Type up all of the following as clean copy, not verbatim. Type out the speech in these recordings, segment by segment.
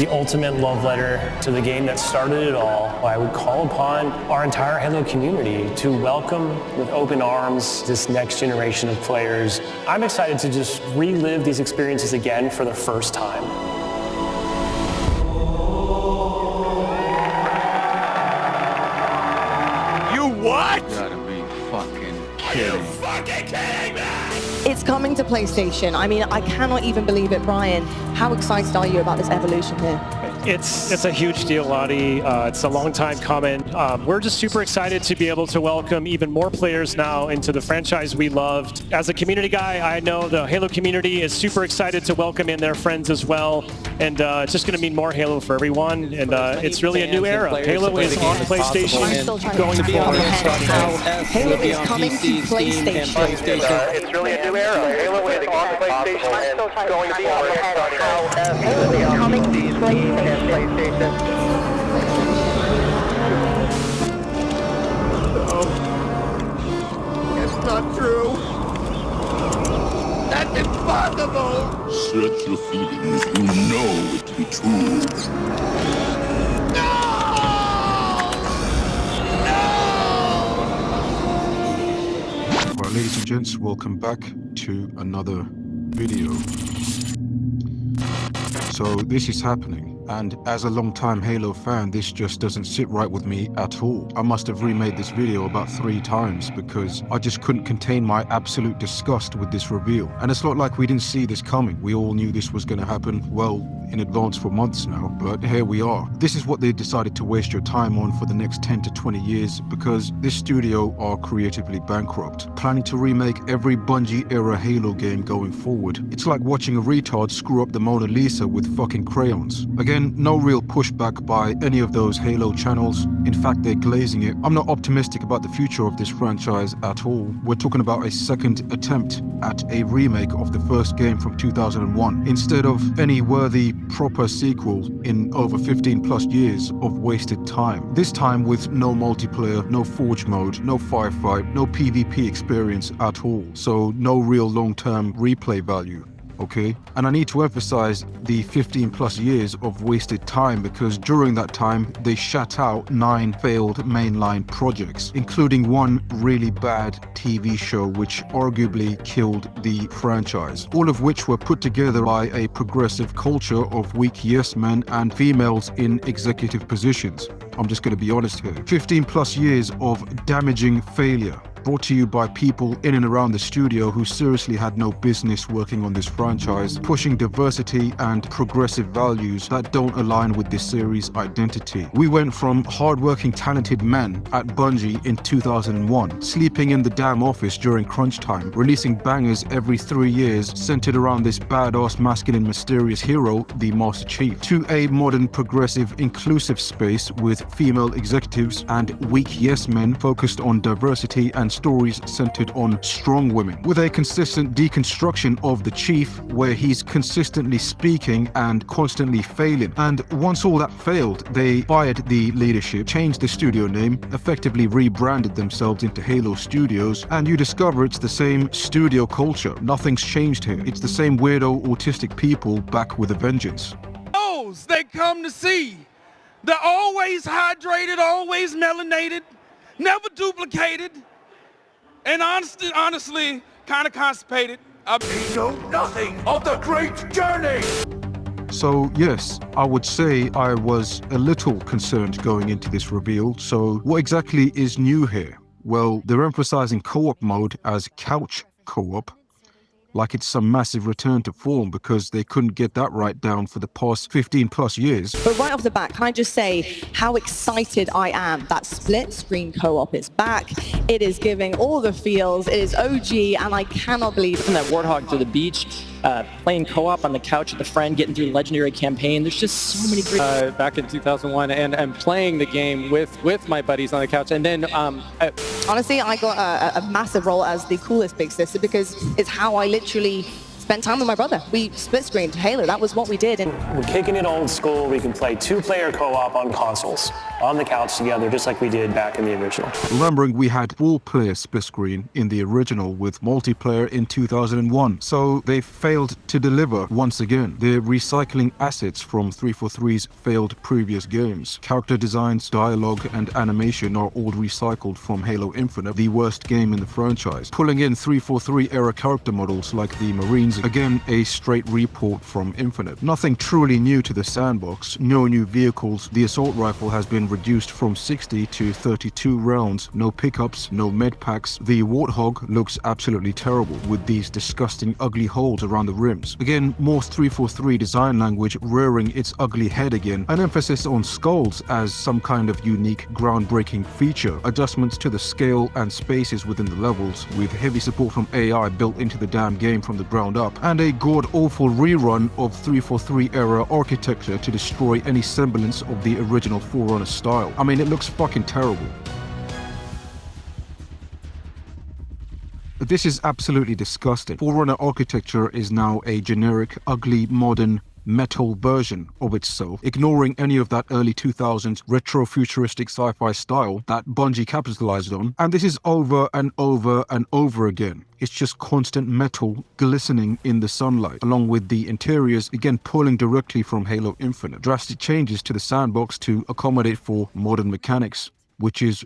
the ultimate love letter to the game that started it all. I would call upon our entire Halo community to welcome with open arms this next generation of players. I'm excited to just relive these experiences again for the first time. You what? You gotta be fucking kidding. Are you fucking kidding me? It's coming to PlayStation. I mean, I cannot even believe it. Brian, how excited are you about this evolution here? It's a huge deal, Lottie. It's a long time coming. We're just super excited to be able to welcome even more players now into the franchise we loved. As a community guy, I know the Halo community is super excited to welcome in their friends as well. And it's just going to mean more Halo for everyone. And it's really a new era. Halo is on PlayStation going forward. Halo is coming to PlayStation. It's really a new era. Halo is on PlayStation and going forward. Halo is coming to PlayStation. No. It's not true. That's impossible. Search your feelings. You know it to be true. No! No! Well, ladies and gents, welcome back to another video. So this is happening. And as a long-time Halo fan, this just doesn't sit right with me at all. I must have remade this video about 3 times because I just couldn't contain my absolute disgust with this reveal. And it's not like we didn't see this coming. We all knew this was going to happen, well, in advance for months now, but here we are. This is what they decided to waste your time on for the next 10 to 20 years because this studio are creatively bankrupt, planning to remake every Bungie-era Halo game going forward. It's like watching a retard screw up the Mona Lisa with fucking crayons. Again, no real pushback by any of those Halo channels. In fact, they're glazing it. I'm not optimistic about the future of this franchise at all. We're talking about a second attempt at a remake of the first game from 2001, instead of any worthy proper sequel in over 15 plus years of wasted time. This time with no multiplayer, no forge mode, no firefight, no PvP experience at all. So no real long-term replay value. Okay, and I need to emphasize the 15 plus years of wasted time because during that time they shat out 9 failed mainline projects, including one really bad TV show which arguably killed the franchise, all of which were put together by a progressive culture of weak yes men and females in executive positions. I'm just going to be honest here. 15 plus years of damaging failure, brought to you by people in and around the studio who seriously had no business working on this franchise, pushing diversity and progressive values that don't align with this series' identity. We went from hardworking, talented men at Bungie in 2001, sleeping in the damn office during crunch time, releasing bangers every 3 years centered around this badass, masculine, mysterious hero, the Master Chief, to a modern, progressive, inclusive space with female executives and weak yes men focused on diversity and stories centered on strong women, with a consistent deconstruction of the Chief where he's consistently speaking and constantly failing. And once all that failed, they fired the leadership, changed the studio name, effectively rebranded themselves into Halo Studios, and you discover it's the same studio culture. Nothing's changed here. It's the same weirdo autistic people back with a vengeance. Those they come to see, they're always hydrated, always melanated, never duplicated, and honestly, kind of constipated. They know nothing of the great journey. So yes, I would say I was a little concerned going into this reveal. So what exactly is new here? Well, they're emphasizing co-op mode as couch co-op, like it's some massive return to form because they couldn't get that right down for the past 15 plus years. But right off the bat, can I just say how excited I am that split screen co-op is back. It is giving all the feels. It is OG, and I cannot believe from that Warthog to the beach, playing co-op on the couch with a friend, getting through the legendary campaign. There's just so many great... back in 2001 and playing the game with my buddies on the couch. And then... honestly, I got a massive role as the coolest big sister because it's how I literally spent time with my brother. We split screened Halo. That was what we did. And we're kicking it old school. We can play 2-player co-op on consoles. on the couch together, just like we did back in the original. Remembering we had 4-player split screen in the original with multiplayer in 2001, so they failed to deliver once again. They're recycling assets from 343's failed previous games. Character designs, dialogue, and animation are all recycled from Halo Infinite, the worst game in the franchise. Pulling in 343 era character models like the Marines, again a straight report from Infinite. Nothing truly new to the sandbox, no new vehicles. The assault rifle has been reduced from 60 to 32 rounds, no pickups, no med packs. The Warthog looks absolutely terrible with these disgusting ugly holes around the rims. Again, more 343 design language rearing its ugly head again, an emphasis on skulls as some kind of unique groundbreaking feature, adjustments to the scale and spaces within the levels with heavy support from AI built into the damn game from the ground up, and a god-awful rerun of 343 era architecture to destroy any semblance of the original Forerunner style. I mean, it looks fucking terrible. This is absolutely disgusting. Forerunner architecture is now a generic, ugly, modern, metal version of itself, ignoring any of that early 2000s retro-futuristic sci-fi style that Bungie capitalized on, and this is over and over and over again. It's just constant metal glistening in the sunlight, along with the interiors again pulling directly from Halo Infinite. Drastic changes to the sandbox to accommodate for modern mechanics, which is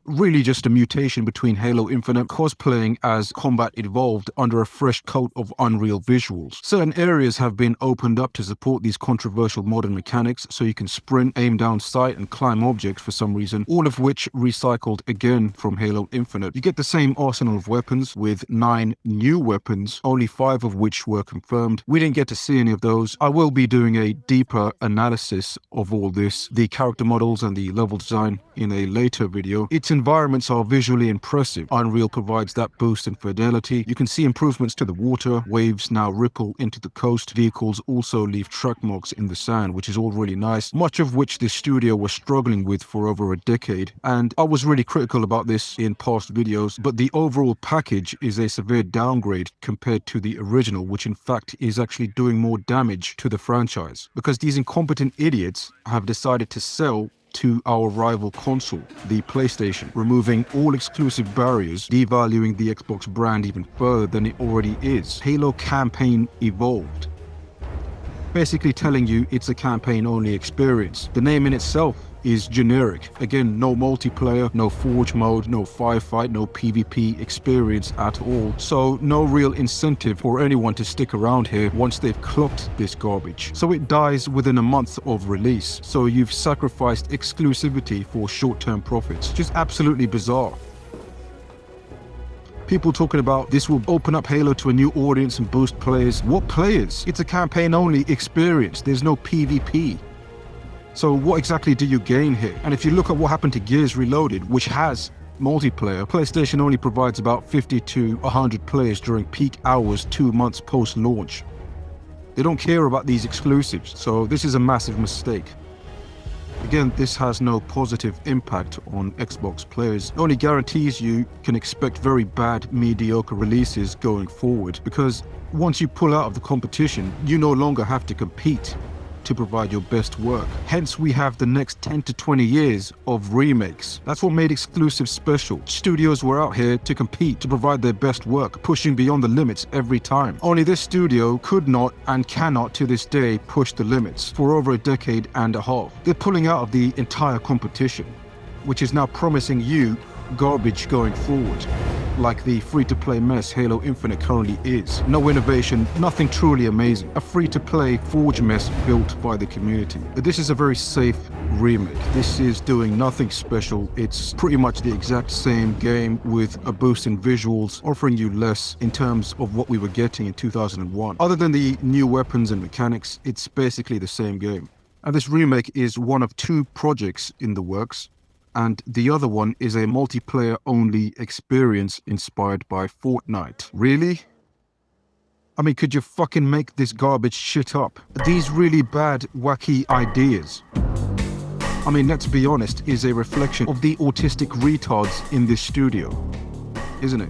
really just a mutation between Halo Infinite cosplaying as combat evolved under a fresh coat of Unreal visuals. Certain areas have been opened up to support these controversial modern mechanics, so you can sprint, aim down sight, and climb objects for some reason, all of which recycled again from Halo Infinite. You get the same arsenal of weapons with 9 new weapons, only 5 of which were confirmed. We didn't get to see any of those. I will be doing a deeper analysis of all this, the character models and the level design in a later video. Its environments are visually impressive. Unreal provides that boost in fidelity. You can see improvements to the water. Waves now ripple into the coast. Vehicles also leave track marks in the sand, which is all really nice. Much of which the studio was struggling with for over a decade. And I was really critical about this in past videos, but the overall package is a severe downgrade compared to the original, which in fact is actually doing more damage to the franchise. Because these incompetent idiots have decided to sell to our rival console, the PlayStation, removing all exclusive barriers, devaluing the Xbox brand even further than it already is. Halo Campaign Evolved, basically telling you it's a campaign-only experience. The name in itself is generic. Again, no multiplayer, no forge mode, no firefight, no PvP experience at all. So no real incentive for anyone to stick around here once they've clocked this garbage. So it dies within a month of release. So you've sacrificed exclusivity for short-term profits. Just absolutely bizarre. People talking about this will open up Halo to a new audience and boost players. What players? It's a campaign-only experience. There's no PvP. So what exactly do you gain here? And if you look at what happened to Gears Reloaded, which has multiplayer, PlayStation only provides about 50 to 100 players during peak hours 2 months post-launch. They don't care about these exclusives, so this is a massive mistake. Again, this has no positive impact on Xbox players. It only guarantees you can expect very bad, mediocre releases going forward, because once you pull out of the competition, you no longer have to compete to provide your best work. Hence, we have the next 10 to 20 years of remakes. That's what made exclusives special. Studios were out here to compete, to provide their best work, pushing beyond the limits every time. Only this studio could not and cannot to this day push the limits for over a decade and a half. They're pulling out of the entire competition, which is now promising you garbage going forward, like the free-to-play mess Halo Infinite currently is. No innovation, nothing truly amazing. A free-to-play Forge mess built by the community. This is a very safe remake. This is doing nothing special. It's pretty much the exact same game with a boost in visuals, offering you less in terms of what we were getting in 2001. Other than the new weapons and mechanics, it's basically the same game. And this remake is one of 2 projects in the works, and the other one is a multiplayer-only experience inspired by Fortnite. Really? I mean, could you fucking make this garbage shit up? These really bad, wacky ideas, I mean, let's be honest, is a reflection of the autistic retards in this studio, isn't it?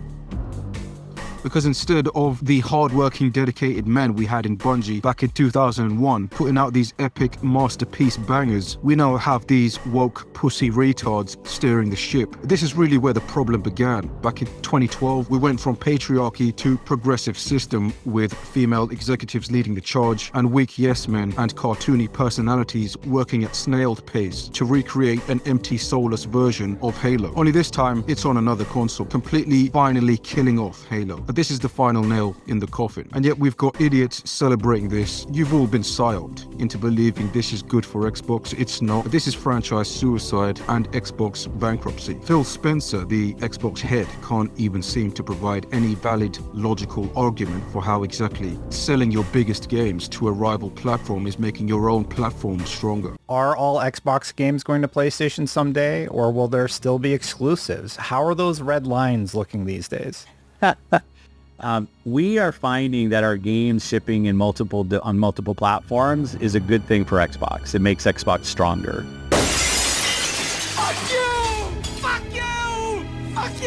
Because instead of the hard-working, dedicated men we had in Bungie back in 2001, putting out these epic masterpiece bangers, we now have these woke pussy retards steering the ship. This is really where the problem began. Back in 2012, we went from patriarchy to progressive system with female executives leading the charge and weak yes men and cartoony personalities working at snail's pace to recreate an empty, soulless version of Halo. Only this time, it's on another console, completely, finally killing off Halo. But this is the final nail in the coffin. And yet we've got idiots celebrating this. You've all been psyoped into believing this is good for Xbox. It's not. This is franchise suicide and Xbox bankruptcy. Phil Spencer, the Xbox head, can't even seem to provide any valid, logical argument for how exactly selling your biggest games to a rival platform is making your own platform stronger. Are all Xbox games going to PlayStation someday, or will there still be exclusives? How are those red lines looking these days? We are finding that our games shipping in on multiple platforms is a good thing for Xbox. It makes Xbox stronger. Fuck you! Fuck you! Fuck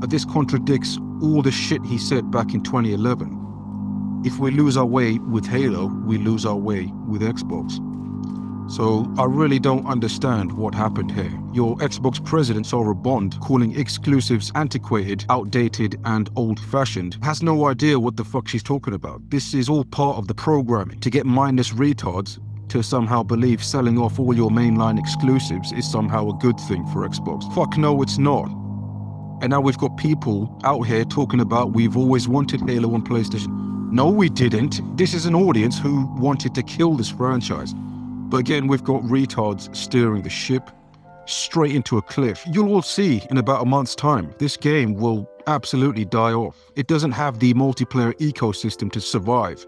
you! This contradicts all the shit he said back in 2011. If we lose our way with Halo, we lose our way with Xbox. So I really don't understand what happened here. Your Xbox president, Sarah Bond, calling exclusives antiquated, outdated, and old-fashioned, has no idea what the fuck she's talking about. This is all part of the programming to get mindless retards to somehow believe selling off all your mainline exclusives is somehow a good thing for Xbox. Fuck no, it's not. And now we've got people out here talking about we've always wanted Halo on PlayStation. No, we didn't. This is an audience who wanted to kill this franchise. But again, we've got retards steering the ship straight into a cliff. You'll all see in about a month's time, this game will absolutely die off. It doesn't have the multiplayer ecosystem to survive.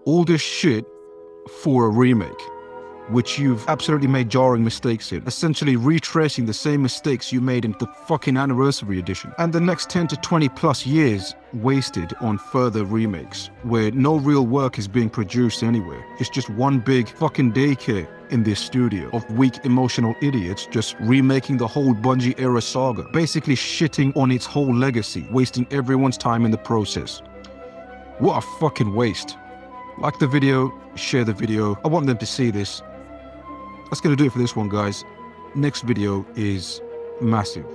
All this shit for a remake, which you've absolutely made jarring mistakes in, essentially retracing the same mistakes you made in the fucking Anniversary Edition. And the next 10 to 20 plus years wasted on further remakes, where no real work is being produced anywhere. It's just one big fucking daycare in this studio of weak emotional idiots just remaking the whole Bungie era saga, basically shitting on its whole legacy, wasting everyone's time in the process. What a fucking waste. Like the video, share the video. I want them to see this. That's going to do it for this one, guys. Next video is massive.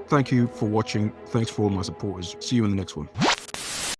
Thank you for watching. Thanks for all my supporters. See you in the next one.